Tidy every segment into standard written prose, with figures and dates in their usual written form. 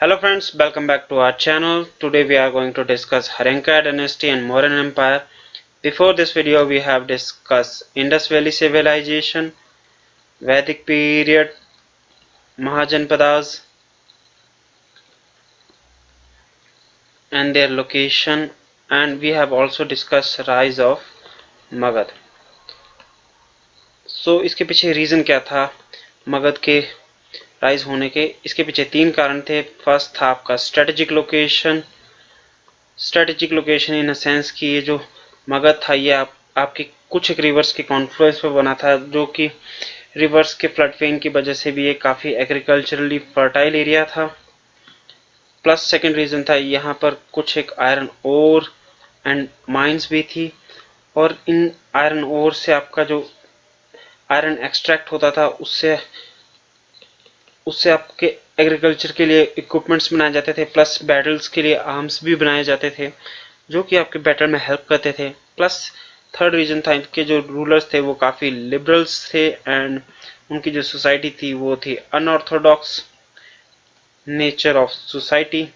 Hello friends, welcome back to our channel. Today we are going to discuss Harenka dynasty and Mauryan Empire. Before this video we have discussed Indus Valley civilization, Vedic period, Mahajanpadas and their location, and we have also discussed rise of Magad. So इसके पीछे reason क्या था मगध के rise होने के? इसके पीछे तीन कारण थे। फर्स्ट था आपका strategic location in a sense कि ये जो मगध था ये आपके कुछ एक रिवर्स के कॉन्फ्लुएंस पे बना था, जो कि रिवर्स के फ्लड पेन की वजह से भी ये काफ़ी एग्रीकल्चरली फर्टाइल एरिया था। प्लस सेकंड रीज़न था यहाँ पर कुछ एक आयरन ओर एंड माइंस भी थी, और इन आयरन ओर से आपका जो आयरन एक्सट्रैक्ट होता था उससे आपके एग्रीकल्चर के लिए इक्विपमेंट्स बनाए जाते थे, प्लस बैटल्स के लिए आर्म्स भी बनाए जाते थे जो कि आपके बैटल में हेल्प करते थे। प्लस थर्ड रीजन था इनके जो रूलर्स थे वो काफ़ी लिबरल्स थे एंड उनकी जो सोसाइटी थी वो थी अनऑर्थोडॉक्स नेचर ऑफ सोसाइटी।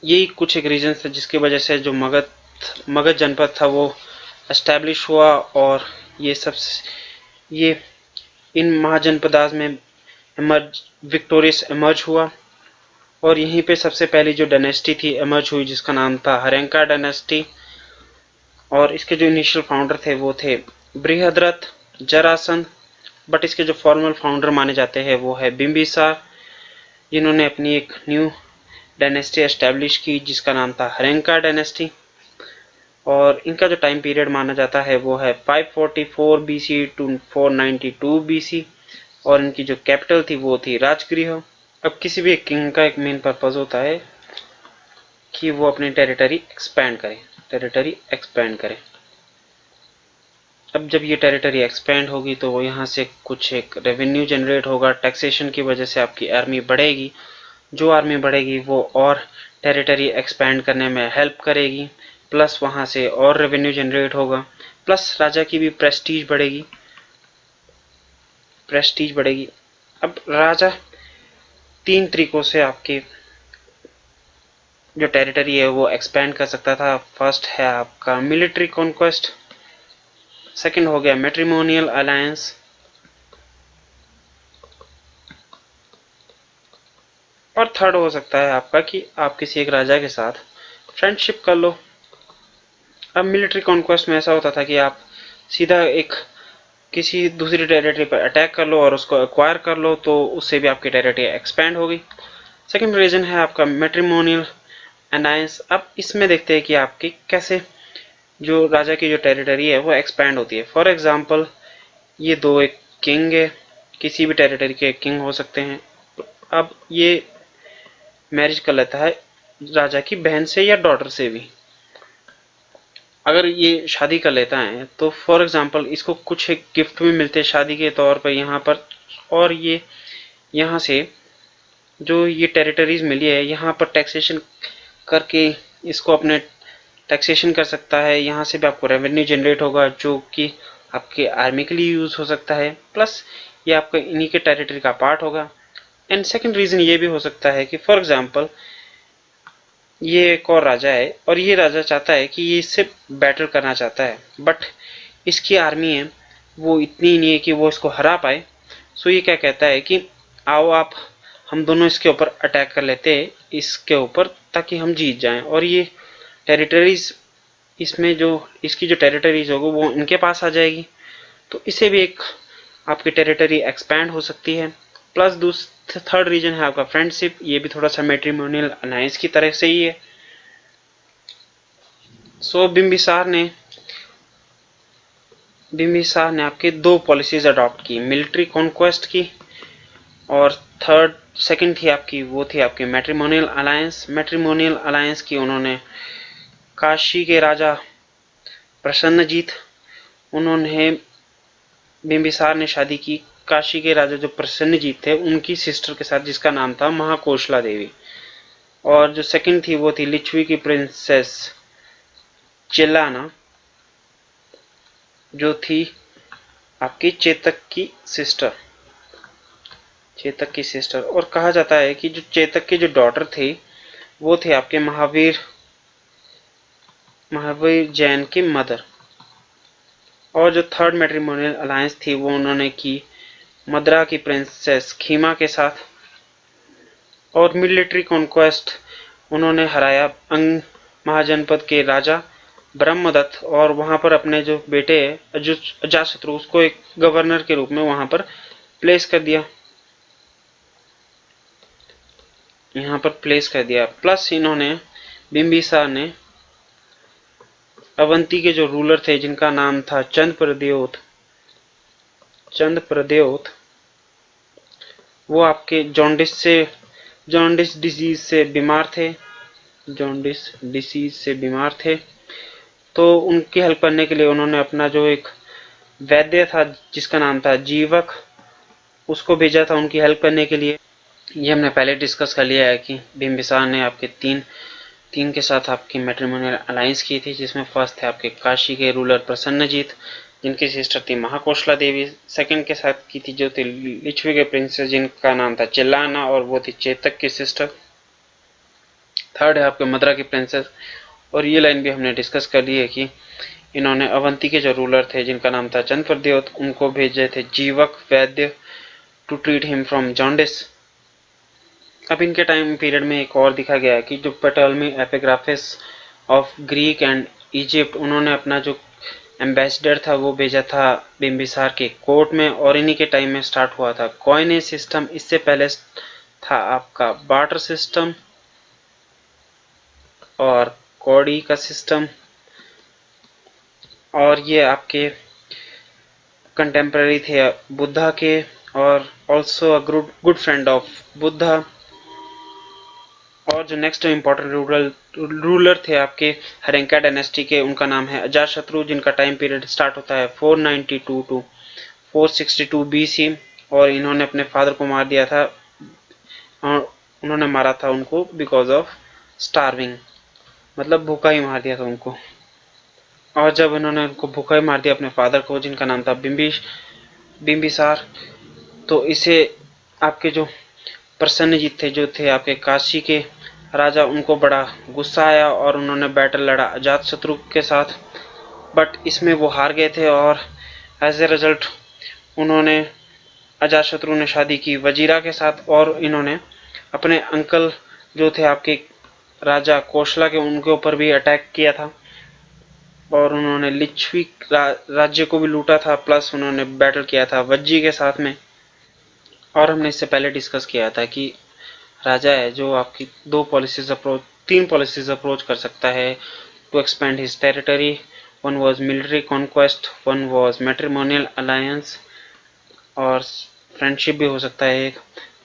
यही कुछ एक रीजन थे जिसकी वजह से जो मगध जनपद था वो एस्टैब्लिश हुआ, और ये इन महाजनपदास में विक्टोरियस एमर्ज हुआ। और यहीं पे सबसे पहली जो डायनेस्टी थी एमर्ज हुई जिसका नाम था हरेंका डायनेस्टी, और इसके जो इनिशियल फाउंडर थे वो थे बृहद्रथ, जरासंध, बट इसके जो फॉर्मल फाउंडर माने जाते हैं वो है बिंबिसार, जिन्होंने अपनी एक न्यू डायनेस्टी एस्टैब्लिश की जिसका नाम था हरेंका डायनेस्टी। और इनका जो टाइम पीरियड माना जाता है वो है 544 बीसी टू 492 बीसी, और इनकी जो कैपिटल थी वो थी राजगृह। अब किसी भी किंग का एक मेन पर्पज होता है कि वो अपनी टेरिटरी एक्सपैंड करे। अब जब ये टेरिटरी एक्सपैंड होगी तो वो यहाँ से कुछ एक रेवेन्यू जनरेट होगा, टैक्सेशन की वजह से आपकी आर्मी बढ़ेगी। जो आर्मी बढ़ेगी वो और टेरिटरी एक्सपैंड करने में हेल्प करेगी, प्लस वहाँ से और रेवेन्यू जनरेट होगा, प्लस राजा की भी प्रेस्टीज बढ़ेगी। अब राजा तीन तरीकों से आपकी जो टेरिटरी है वो एक्सपैंड कर सकता था। फर्स्ट है आपका मिलिट्री कॉन्क्वेस्ट, सेकंड हो गया मैट्रिमोनियल अलायंस, और थर्ड हो सकता है आपका कि आप किसी एक राजा के साथ फ्रेंडशिप कर लो। अब मिलिट्री कॉन्क्वेस्ट में ऐसा होता था कि आप सीधा एक किसी दूसरी टेरिटरी पर अटैक कर लो और उसको एक्वायर कर लो, तो उससे भी आपकी टेरिटरी एक्सपैंड होगी। सेकंड रीजन है आपका मैट्रिमोनियल अलायंस। अब इसमें देखते हैं कि आपकी कैसे जो राजा की जो टेरिटरी है वो एक्सपैंड होती है। फॉर एग्जांपल ये दो एक किंग है, किसी भी टेरिटरी के किंग हो सकते हैं। अब ये मैरिज कर लेता है राजा की बहन से या डॉटर से भी। अगर ये शादी कर लेता है तो फॉर एग्जांपल इसको कुछ एक गिफ्ट भी मिलते हैं शादी के तौर पर यहाँ पर, और ये यहाँ से जो ये टेरिटरीज मिली है यहाँ पर टैक्सेशन करके इसको अपने टैक्सेशन कर सकता है। यहाँ से भी आपको रेवेन्यू जनरेट होगा जो कि आपके आर्मी के लिए यूज हो सकता है, प्लस ये आपका इन्हीं के टेरिटरी का पार्ट होगा। एंड सेकंड रीजन ये भी हो सकता है कि फॉर एग्जांपल ये एक और राजा है और ये राजा चाहता है कि ये इससे बैटल करना चाहता है, बट इसकी आर्मी है वो इतनी नहीं है कि वो इसको हरा पाए। सो ये क्या कहता है कि आओ आप हम दोनों इसके ऊपर अटैक कर लेते हैं इसके ऊपर ताकि हम जीत जाएं, और ये टेरिटरीज इसमें जो इसकी जो टेरिटरीज होगी वो इनके पास आ जाएगी, तो इसे भी एक आपकी टेरिटरी एक्सपैंड हो सकती है। प्लस थर्ड रीजन है आपका फ्रेंडशिप, ये भी थोड़ा सा मैट्रिमोनियल अलायंस की तरह से ही है। सो बिंबिसार ने आपके दो पॉलिसीज अडॉप्ट की, मिलिट्री कॉन्क्वेस्ट की, और सेकंड थी आपकी वो थी आपकी मैट्रिमोनियल अलायंस की उन्होंने काशी के राजा प्रसन्नजीत, उन्होंने बिंबिसार ने शादी की काशी के राजा जो प्रसन्नजीत थे उनकी सिस्टर के साथ जिसका नाम था महाकोशला देवी, और जो सेकंड थी वो थी लिच्छवी की प्रिंसेस चिल्लाना जो थी आपकी चेतक की सिस्टर। और कहा जाता है कि जो चेतक की जो डॉटर थी वो थे आपके महावीर जैन की मदर। और जो थर्ड मैट्रिमोनियल अलायंस थी वो उन्होंने की मद्रा की प्रिंसेस खीमा के साथ। और मिलिट्री कॉन्क्वेस्ट उन्होंने हराया अंग महाजनपद के राजा ब्रह्मदत्त, और वहां पर अपने जो बेटे अजातशत्रु उसको एक गवर्नर के रूप में वहां पर प्लेस कर दिया, प्लस इन्होंने बिंबिसार ने अवंती के जो रूलर थे जिनका नाम था चंद प्रद्योत, वो आपके जॉन्डिस डिजीज से बीमार थे। तो उनकी हेल्प करने के लिए उन्होंने अपना जो एक वैद्य था जिसका नाम था जीवक, उसको भेजा था उनकी हेल्प करने के लिए। ये हमने पहले डिस्कस कर लिया है कि बिंबिसार ने आपके तीन के साथ आपकी मैट्रिमोनियल अलायंस की थी, जिसमें फर्स्ट थे आपके काशी के रूलर प्रसन्नजीत जिनकी सिस्टर थी महाकोशला देवी। सेकंड के साथ की थी जो थी लिच्छवी के प्रिंसेस जिनका नाम था चिल्लाना, और वो थी चेतक की सिस्टर। थर्ड है आपके मद्रा की प्रिंसेस, और ये लाइन भी हमने डिस्कस कर ली है कि इन्होंने अवंती के जो रूलर थे जिनका नाम था चंद प्रद्योत, उनको भेजे थे जीवक वैद्य to treat him from jaundice. अब इनके टाइम पीरियड में एक और दिखा गया है कि जो Ptolemy epigraphist of Greek and Egypt, उन्होंने अपना जो एम्बेसडर था वो भेजा था बिंबिसार के कोर्ट में, और इन्हीं के टाइम में स्टार्ट हुआ था कॉइनेज सिस्टम। इससे पहले था आपका बार्टर सिस्टम और कौड़ी का सिस्टम, और ये आपके कंटेम्प्रेरी थे बुद्धा के, और also a good friend of Buddha. और जो नेक्स्ट इम्पोर्टेंट रूलर थे आपके हरेंका डायनेस्टी के, उनका नाम है अजातशत्रु जिनका टाइम पीरियड स्टार्ट होता है 492 टू 462 बीसी, और इन्होंने अपने फादर को मार दिया था, और उन्होंने मारा था उनको बिकॉज ऑफ स्टार्विंग, मतलब भूखा ही मार दिया था उनको। और जब इन्होंने उनको भूखा ही मार दिया अपने फादर को जिनका नाम था बिंबिसार, तो इसे आपके जो प्रसन्नजीत थे जो थे आपके काशी के राजा, उनको बड़ा गुस्सा आया और उन्होंने बैटल लड़ा अजातशत्रु के साथ, बट इसमें वो हार गए थे। और एज ए रिजल्ट उन्होंने अजातशत्रु ने शादी की वजीरा के साथ, और इन्होंने अपने अंकल जो थे आपके राजा कोशला के, उनके ऊपर भी अटैक किया था, और उन्होंने लिच्छवी राज्य को भी लूटा था, प्लस उन्होंने बैटल किया था वज्जी के साथ में। और हमने इससे पहले डिस्कस किया था कि राजा है जो आपकी तीन पॉलिसीज अप्रोच कर सकता है to expand his territory. One was military conquest, one was matrimonial alliance, और फ्रेंडशिप भी हो सकता है एक।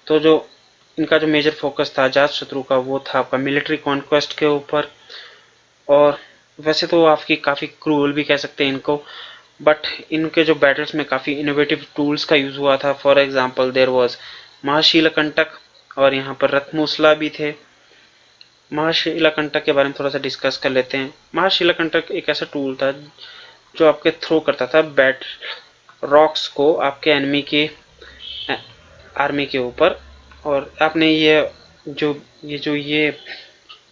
तो जो इनका जो मेजर फोकस था अजातशत्रु का, वो था आपका मिलिट्री कॉन्क्वेस्ट के ऊपर। और वैसे तो आपकी काफ़ी क्रूअल भी कह सकते हैं इनको, बट इनके जो बैटल्स में काफ़ी इनोवेटिव टूल्स का यूज़ हुआ था। फॉर एग्जांपल देयर वाज महाशीलकंटक, और यहाँ पर रथमूसला भी थे। महाशीलकंटक के बारे में थोड़ा सा डिस्कस कर लेते हैं। महाशीलकंटक एक ऐसा टूल था जो आपके थ्रो करता था बैट रॉक्स को आपके एनिमी के आर्मी के ऊपर। और आपने ये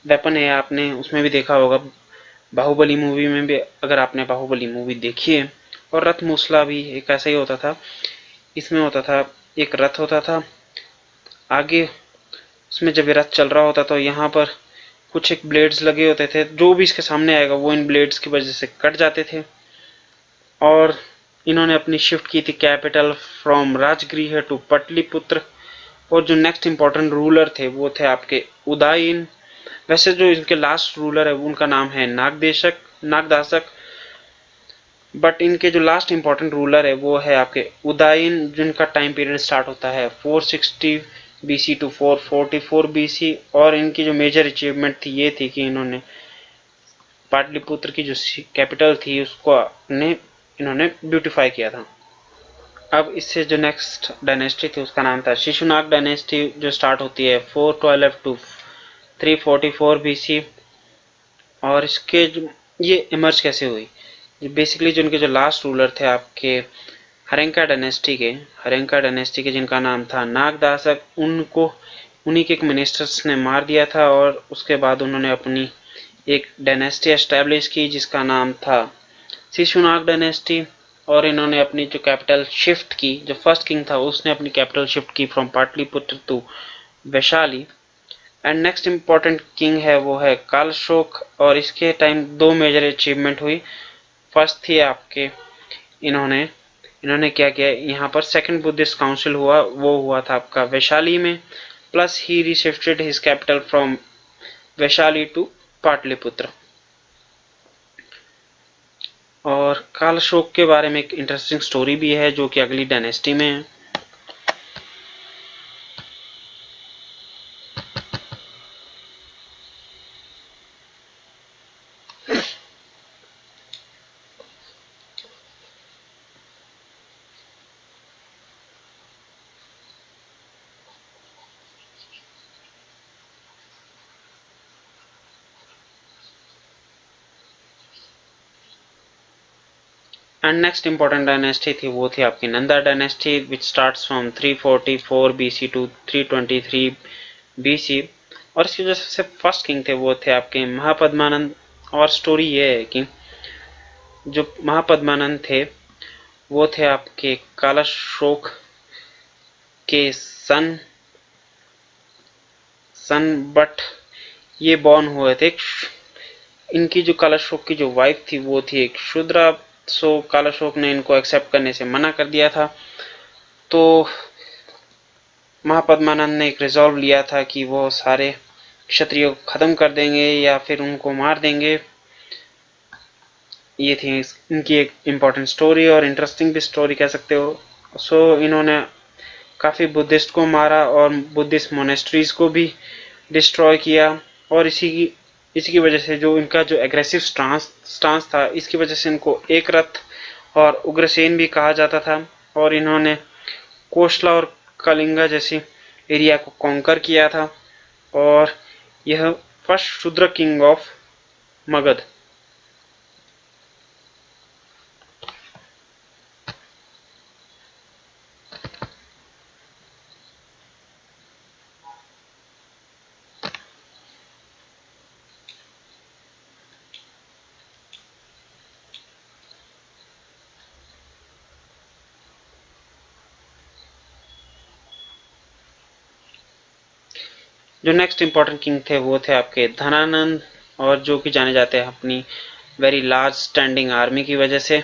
वेपन है आपने उसमें भी देखा होगा, बाहुबली मूवी में भी, अगर आपने बाहुबली मूवी देखी है। और रथ मूसला भी एक ऐसा ही होता था, इसमें होता था एक रथ होता था आगे, उसमें जब ये रथ चल रहा होता तो यहाँ पर कुछ एक ब्लेड्स लगे होते थे, जो भी इसके सामने आएगा वो इन ब्लेड्स की वजह से कट जाते थे। और इन्होंने अपनी शिफ्ट की थी कैपिटल फ्रॉम राजगृह टू पटलिपुत्र। और जो नेक्स्ट इंपॉर्टेंट रूलर थे वो थे आपके उदयन। वैसे जो इनके लास्ट रूलर है उनका नाम है नागदासक, बट इनके जो लास्ट इंपॉर्टेंट रूलर है वो है आपके उदयन, जिनका टाइम पीरियड स्टार्ट होता है 460 बीसी टू 444 बीसी। और इनकी जो मेजर अचीवमेंट थी ये थी कि इन्होंने पाटलिपुत्र की जो कैपिटल थी उसको इन्होंने ब्यूटिफाई किया था। अब इससे जो नेक्स्ट डायनेस्टी थी उसका नाम था शिशुनाग डायनेस्टी, जो स्टार्ट होती है 412 टू 344 बीसी। और इसके ये इमर्ज कैसे हुई, बेसिकली जो इनके जो लास्ट रूलर थे आपके हर्यंका डायनेस्टी के जिनका नाम था नागदासक, उनको उन्हीं के एक मिनिस्टर्स ने मार दिया था और उसके बाद उन्होंने अपनी एक डायनेस्टी एस्टैब्लिश की जिसका नाम था शिशुनाग डायनेस्टी। और इन्होंने अपनी जो कैपिटल शिफ्ट की, जो फर्स्ट किंग था उसने अपनी कैपिटल शिफ्ट की from Pataliputra to Vaishali. And next important king है वो है कालशोक, और इसके टाइम दो मेजर अचीवमेंट हुई। फर्स्ट थी आपके इन्होंने इन्होंने क्या किया, यहाँ पर सेकंड बुद्धिस्ट काउंसिल हुआ, वो हुआ था आपका वैशाली में। Plus he reshifted his capital from Vaishali to Pataliputra. और कालशोक के बारे में एक इंटरेस्टिंग स्टोरी भी है जो कि अगली डायनेस्टी में है। एंड नेक्स्ट इंपॉर्टेंट डायनेस्टी थी वो थी आपकी Nanda dynasty, which starts from 344 BC to 323 BC. और इसके जो सबसे फर्स्ट किंग थे वो थे आपके महापद्मानंद। और स्टोरी ये है कि जो महापद्मानंद थे वो थे आपके कालाशोक के सन बट ये बॉर्न हुए थे। इनकी जो कालाशोक की जो वाइफ थी वो थी एक शूद्रा, सो कालाशोक ने इनको एक्सेप्ट करने से मना कर दिया था। तो महापद्मानंद ने एक रिजॉल्व लिया था कि वो सारे क्षत्रियों को खत्म कर देंगे या फिर उनको मार देंगे। ये थी इनकी एक इम्पोर्टेंट स्टोरी और इंटरेस्टिंग भी स्टोरी कह सकते हो। सो इन्होंने काफ़ी बुद्धिस्ट को मारा और बुद्धिस्ट मोनेस्ट्रीज को भी डिस्ट्रॉय किया। और इसी की वजह से जो इनका जो एग्रेसिव स्टांस था, इसकी वजह से इनको एक रथ और उग्रसेन भी कहा जाता था। और इन्होंने कोशला और कलिंगा जैसी एरिया को कॉन्कर किया था। और यह फर्स्ट शूद्र किंग ऑफ मगध। जो नेक्स्ट इंपॉर्टेंट किंग थे वो थे आपके धनानंद, और जो कि जाने जाते हैं अपनी वेरी लार्ज स्टैंडिंग आर्मी की वजह से।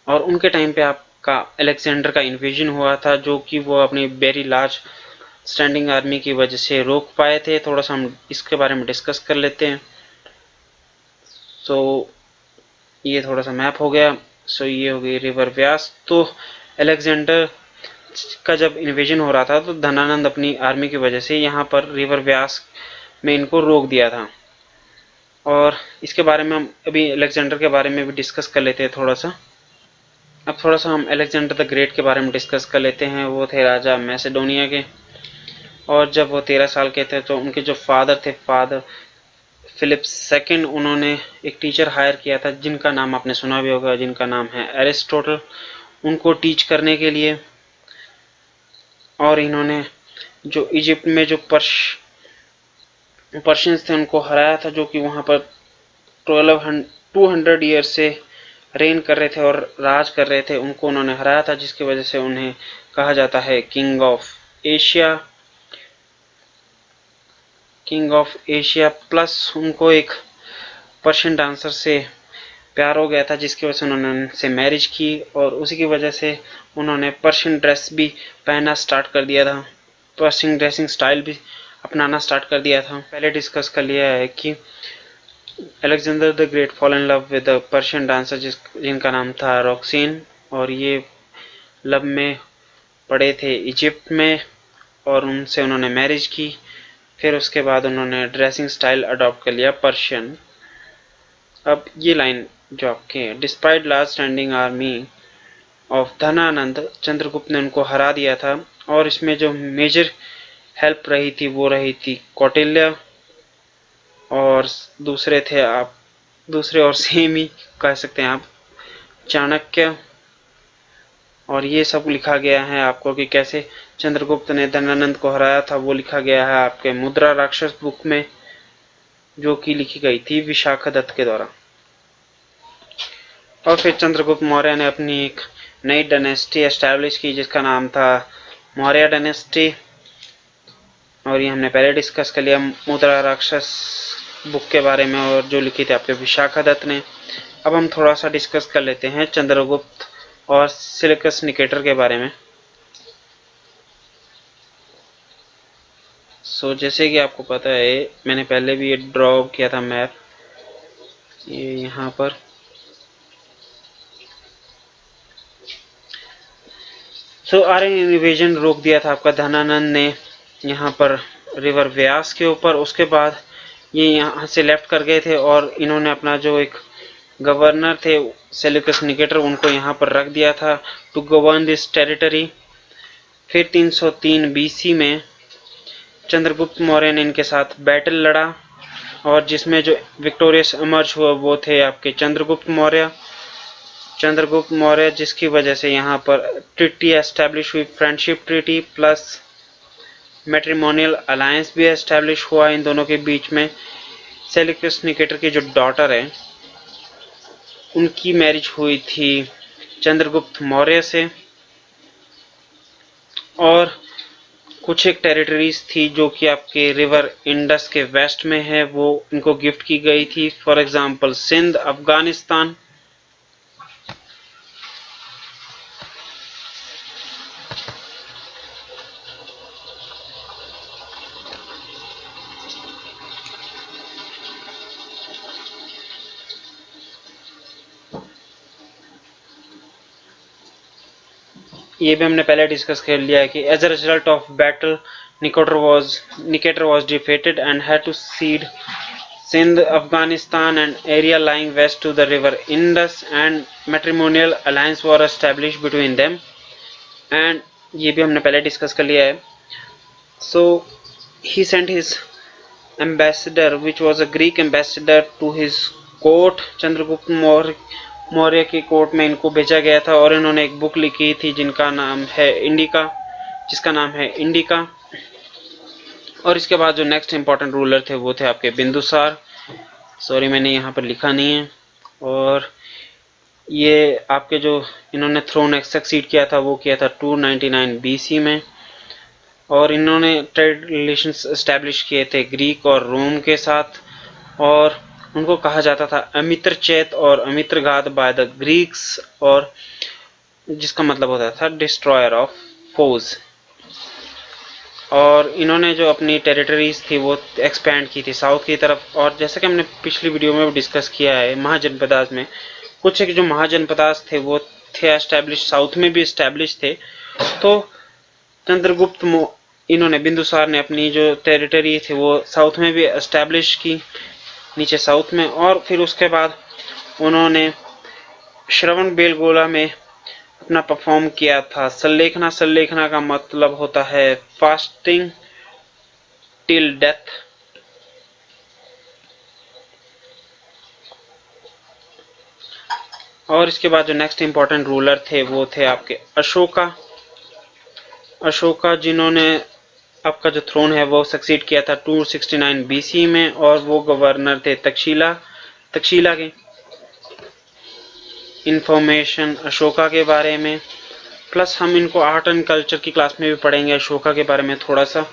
और उनके टाइम पे आपका अलेक्जेंडर का इन्वेजन हुआ था जो कि वो अपनी वेरी लार्ज स्टैंडिंग आर्मी की वजह से रोक पाए थे। थोड़ा सा हम इसके बारे में डिस्कस कर लेते हैं। सो ये थोड़ा सा मैप हो गया। सो ये हो गई रिवर व्यास। तो अलेक्जेंडर का जब इन्वेजन हो रहा था तो धनानंद अपनी आर्मी की वजह से यहाँ पर रिवर व्यास में इनको रोक दिया था। और इसके बारे में हम अभी अलेक्जेंडर के बारे में भी डिस्कस कर लेते हैं थोड़ा सा। अब थोड़ा सा हम अलेक्जेंडर द ग्रेट के बारे में डिस्कस कर लेते हैं। वो थे राजा मैसेडोनिया के। और जब वो 13 साल के थे तो उनके जो फादर थे, फादर फिलिप सेकंड, उन्होंने एक टीचर हायर किया था जिनका नाम आपने सुना भी होगा, जिनका नाम है एरिस्टोटल, उनको टीच करने के लिए। और इन्होंने जो इजिप्ट में जो पर्शियंस थे उनको हराया था, जो कि वहाँ पर 200 ईयर से रेन कर रहे थे और राज कर रहे थे। उनको उन्होंने हराया था जिसकी वजह से उन्हें कहा जाता है किंग ऑफ एशिया। प्लस उनको एक पर्शियन डांसर से प्यार हो गया था जिसकी वजह से उन्होंने उनसे मैरिज की। और उसी की वजह से उन्होंने पर्शियन ड्रेस भी पहनना स्टार्ट कर दिया था, पर्शियन ड्रेसिंग स्टाइल भी अपनाना स्टार्ट कर दिया था। पहले डिस्कस कर लिया है कि Alexander the great fall in love with a Persian dancer जिनका नाम था रॉक्सीन। और ये लव में पड़े थे इजिप्ट में और उनसे उन्होंने मैरिज की। फिर उसके बाद उन्होंने ड्रेसिंग स्टाइल अडॉप्ट कर लिया पर्शियन। अब ये लाइन जो आपके, despite large standing army of Dhanananda, Chandragupta ने उनको हरा दिया था। और इसमें जो मेजर हेल्प रही थी वो रही थी कौटिल्य। और दूसरे थे आप, दूसरे और सेम ही कह सकते हैं आप, चाणक्य, और ये सब लिखा गया है आपको कि कैसे चंद्रगुप्त ने धनानंद को हराया था। वो लिखा गया है आपके मुद्रा राक्षस बुक में, जो कि लिखी गई थी विशाखदत्त के द्वारा। और फिर चंद्रगुप्त मौर्य ने अपनी एक नई डायनेस्टी एस्टैब्लिश की जिसका नाम था मौर्य डायनेस्टी, और ये हमने पहले डिस्कस कर लिया मुद्रा राक्षस बुक के बारे में, और जो लिखी थी आपके विशाखदत्त ने। अब हम थोड़ा सा डिस्कस कर लेते हैं चंद्रगुप्त और सिलिकस निकेटर के बारे में। जैसे कि आपको पता है, मैंने पहले भी ये ड्रॉ किया था मैप, ये यहाँ पर आर्यन इन्वेजन रोक दिया था आपका धनानंद ने यहाँ पर रिवर व्यास के ऊपर। उसके बाद ये यहाँ से लेफ्ट कर गए थे और इन्होंने अपना जो एक गवर्नर थे सेल्यूकस निकेटर, उनको यहाँ पर रख दिया था टू गवर्न दिस टेरिटरी। फिर 303 बीसी में चंद्रगुप्त मौर्य ने इनके साथ बैटल लड़ा, और जिसमें जो विक्टोरियस इमर्ज हुआ वो थे आपके चंद्रगुप्त मौर्य, जिसकी वजह से यहाँ पर ट्रीटी एस्टैब्लिश हुई, friendship treaty plus matrimonial alliance भी एस्टैब्लिश हुआ इन दोनों के बीच में। सेल्यूकस निकेटर की जो डॉटर है उनकी मैरिज हुई थी चंद्रगुप्त मौर्य से, और कुछ एक टेरिटरीज थी जो कि आपके रिवर इंडस के वेस्ट में है, वो इनको गिफ्ट की गई थी। For example Sindh, Afghanistan. ये भी हमने पहले डिस्कस कर लिया है कि as a result of battle Nicator was defeated and had to cede Sindh, Afghanistan and area lying west to the river Indus, and matrimonial alliance was established between them, and ये भी हमने पहले discuss कर लिया है। So he sent his ambassador, which was a Greek ambassador, to his court। Chandragupta Maurya की court में इनको भेजा गया था, और इन्होंने एक बुक लिखी थी जिसका नाम है इंडिका। और इसके बाद जो नेक्स्ट इंपॉर्टेंट रूलर थे वो थे आपके बिंदुसार। सॉरी, मैंने यहाँ पर लिखा नहीं है। और ये आपके जो इन्होंने थ्रोन सक्सीड किया था वो किया था 299 बीसी में, और इन्होंने ट्रेड रिलेशंस एस्टैब्लिश किए थे ग्रीक और रोम के साथ, और उनको कहा जाता था अमित्रचेत और अमित्रघात बाय द ग्रीक्स, और जिसका मतलब होता था डिस्ट्रॉयर ऑफ फोज। और इन्होंने जो अपनी टेरिटरीज थी वो एक्सपैंड की थी साउथ की तरफ, और जैसे कि हमने पिछली वीडियो में डिस्कस किया है महाजनपदास में, कुछ एक जो महाजनपदास थे वो थे एस्टैब्लिश, साउथ में भी एस्टैब्लिश थे। तो चंद्रगुप्त इन्होंने बिंदुसार ने अपनी जो टेरिटरी थी वो साउथ में भी एस्टैब्लिश की, नीचे साउथ में। और फिर उसके बाद उन्होंने श्रवण बेलगोला में अपना परफॉर्म किया था सल्लेखना का मतलब होता है फास्टिंग टिल डेथ। और इसके बाद जो नेक्स्ट इंपॉर्टेंट रूलर थे वो थे आपके अशोका, जिन्होंने आपका जो थ्रोन है वो सक्सीड किया था 269 बीसी में, और वो गवर्नर थे तक्षशिला के। इंफॉर्मेशन अशोका के बारे में, प्लस हम इनको आर्ट एंड कल्चर की क्लास में भी पढ़ेंगे अशोका के बारे में थोड़ा सा।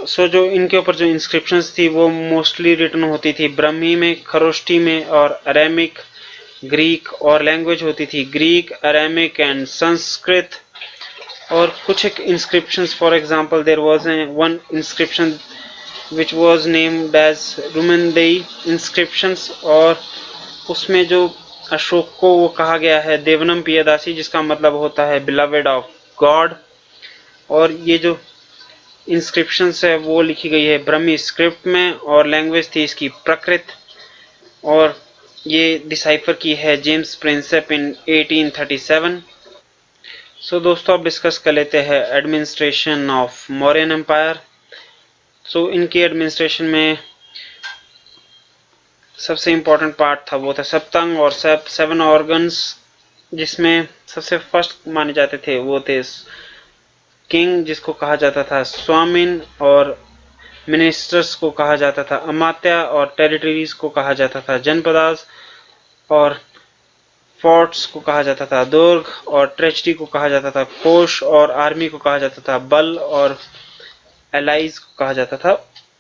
जो इनके ऊपर जो इंस्क्रिप्शंस थी वो मोस्टली रिटन होती थी ब्रह्मी में, खरोष्टी में और अरेमिक, ग्रीक, और लैंग्वेज होती थी ग्रीक, अरेमिक एंड संस्कृत। और कुछ एक inscriptions, for example there was one inscription which was named as Rummindei inscriptions, और उसमें जो अशोक को वो कहा गया है देवनम पियदासी, जिसका मतलब होता है बिलवेड ऑफ गॉड। और ये जो इंस्क्रिप्शंस है वो लिखी गई है ब्रह्मी स्क्रिप्ट में, और लैंग्वेज थी इसकी प्रकृत, और ये डिसाइफर की है जेम्स प्रिंसेप इन 1837। दोस्तों अब डिस्कस कर लेते हैं एडमिनिस्ट्रेशन ऑफ मौर्यन एम्पायर। इनकी एडमिनिस्ट्रेशन में सबसे इम्पोर्टेंट पार्ट था वो था सप्तंग और 7 ऑर्गन्स जिसमें सबसे फर्स्ट माने जाते थे वो थे किंग, जिसको कहा जाता था स्वामिन, और मिनिस्टर्स को कहा जाता था अमात्या, और टेरिटरीज को कहा जाता था जनपदास, और फोर्ट्स को कहा जाता था दुर्ग, और ट्रेजरी को कहा जाता था कोष, और आर्मी को कहा जाता था बल, और एलाइज को कहा जाता था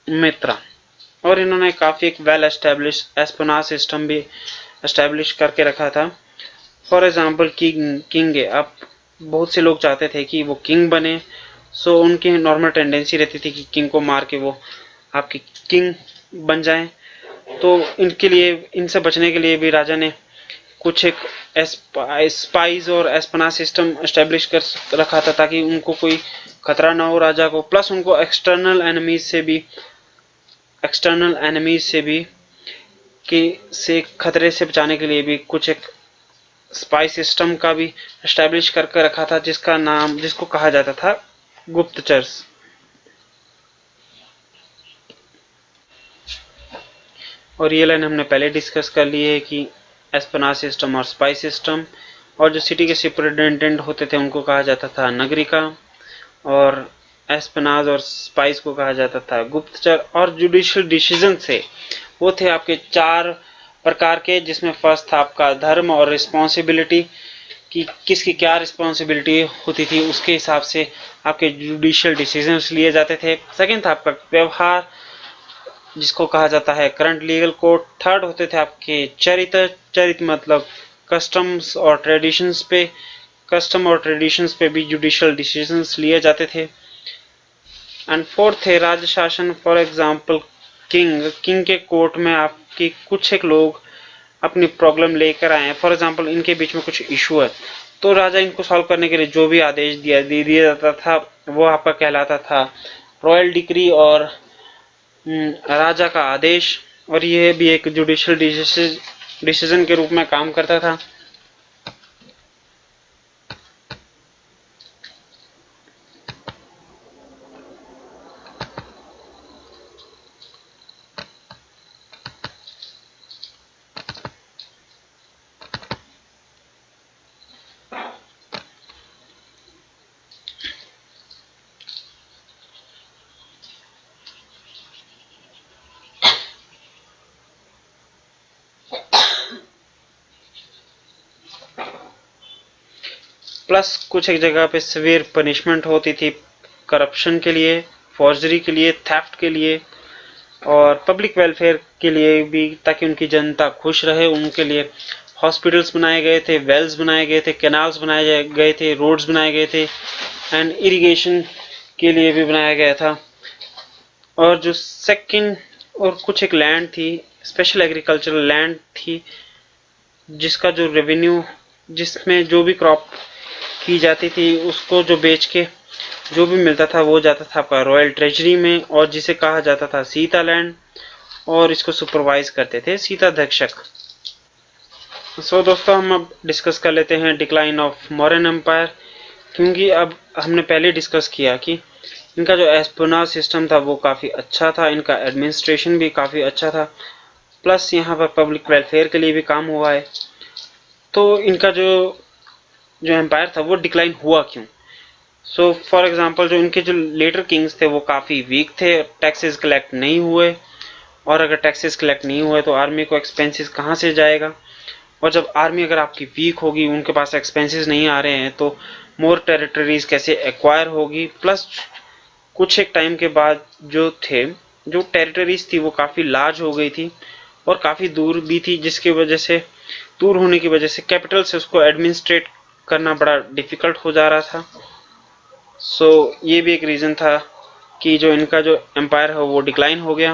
मित्रा। और इन्होंने काफी एक वेल एस्टेब्लिश एस्पोनास सिस्टम भी एस्टेब्लिश करके रखा था। फॉर एग्जाम्पल किंग है, अब बहुत से लोग चाहते थे कि वो किंग बने, सो उनकी नॉर्मल टेंडेंसी रहती थी कि किंग को मार के वो आपके किंग बन जाएं। तो इनके लिए, इनसे बचने के लिए भी राजा ने कुछ एक स्पाइस और एस्पना सिस्टम एस्टेब्लिश कर रखा था, ताकि उनको कोई खतरा ना हो राजा को। प्लस उनको एक्सटर्नल एनिमीज से भी कि खतरे से बचाने के लिए भी कुछ एक स्पाई सिस्टम का भी एस्टेब्लिश करके रखा था, जिसको कहा जाता था गुप्तचर्स। और ये लाइन हमने पहले डिस्कस कर ली है कि एस्पना सिस्टम और स्पाई सिस्टम, और जो सिटी के सुपरिटेंडेंट होते थे उनको कहा जाता था नगरिका, और एस्पनाज और स्पाइस को कहा जाता था गुप्तचर। और जुडिशियल डिसीजन से वो थे आपके 4 प्रकार के, जिसमें फर्स्ट था आपका धर्म और रिस्पॉन्सिबिलिटी, कि किसकी क्या रिस्पॉन्सिबिलिटी होती थी, उसके हिसाब से आपके जुडिशियल डिसीजंस लिए जाते थे। सेकंड था आपका व्यवहार, जिसको कहा जाता है करंट लीगल कोड। थर्ड होते थे आपके चरित्र मतलब कस्टम्स और ट्रेडिशंस पे भी जुडिशियल डिसीजंस लिए जाते थे। एंड फोर्थ थे राज्य शासन। फॉर एग्जाम्पल किंग के कोर्ट में आपकी कुछ एक लोग अपनी प्रॉब्लम लेकर आए हैं, फॉर एग्जाम्पल इनके बीच में कुछ इशू है, तो राजा इनको सॉल्व करने के लिए जो भी आदेश दिया जाता था वो आपका कहलाता था रॉयल डिक्री और राजा का आदेश। और यह भी एक जुडिशियल डिसीजन के रूप में काम करता था। प्लस कुछ एक जगह पे सिवियर पनिशमेंट होती थी करप्शन के लिए, फॉर्जरी के लिए, थेफ्ट के लिए, और पब्लिक वेलफेयर के लिए भी, ताकि उनकी जनता खुश रहे। उनके लिए हॉस्पिटल्स बनाए गए थे, वेल्स बनाए गए थे, कैनाल्स बनाए गए थे, रोड्स बनाए गए थे, एंड इरिगेशन के लिए भी बनाया गया था। और जो सेकंड, और कुछ एक लैंड थी, स्पेशल एग्रीकल्चरल लैंड थी, जिसका जो रेवेन्यू, जिसमें जो भी क्रॉप की जाती थी उसको जो बेच के जो भी मिलता था वो जाता था आपका रॉयल ट्रेजरी में, और जिसे कहा जाता था सीता लैंड, और इसको सुपरवाइज करते थे सीताध्यक्षक। सो दोस्तों, हम अब डिस्कस कर लेते हैं डिक्लाइन ऑफ मौर्यन एम्पायर, क्योंकि अब हमने पहले डिस्कस किया कि इनका जो एस्पोना सिस्टम था वो काफ़ी अच्छा था, इनका एडमिनिस्ट्रेशन भी काफ़ी अच्छा था, प्लस यहाँ पर पब्लिक वेलफेयर के लिए भी काम हुआ है। तो इनका जो एम्पायर था वो डिक्लाइन हुआ क्यों? सो फॉर एग्जांपल जो इनके जो लेटर किंग्स थे वो काफ़ी वीक थे, टैक्सेस कलेक्ट नहीं हुए, और अगर टैक्सेस कलेक्ट नहीं हुए तो आर्मी को एक्सपेंसेस कहाँ से जाएगा, और जब आर्मी अगर आपकी वीक होगी, उनके पास एक्सपेंसेस नहीं आ रहे हैं, तो मोर टेरिटरीज कैसे एक्वायर होगी। प्लस कुछ एक टाइम के बाद जो टेरिटरीज थी वो काफ़ी लार्ज हो गई थी और काफ़ी दूर भी थी, जिसकी वजह से दूर होने की वजह से कैपिटल से उसको एडमिनिस्ट्रेट करना बड़ा डिफिकल्ट हो जा रहा था। सो ये भी एक रीज़न था कि जो इनका जो एम्पायर है वो डिक्लाइन हो गया।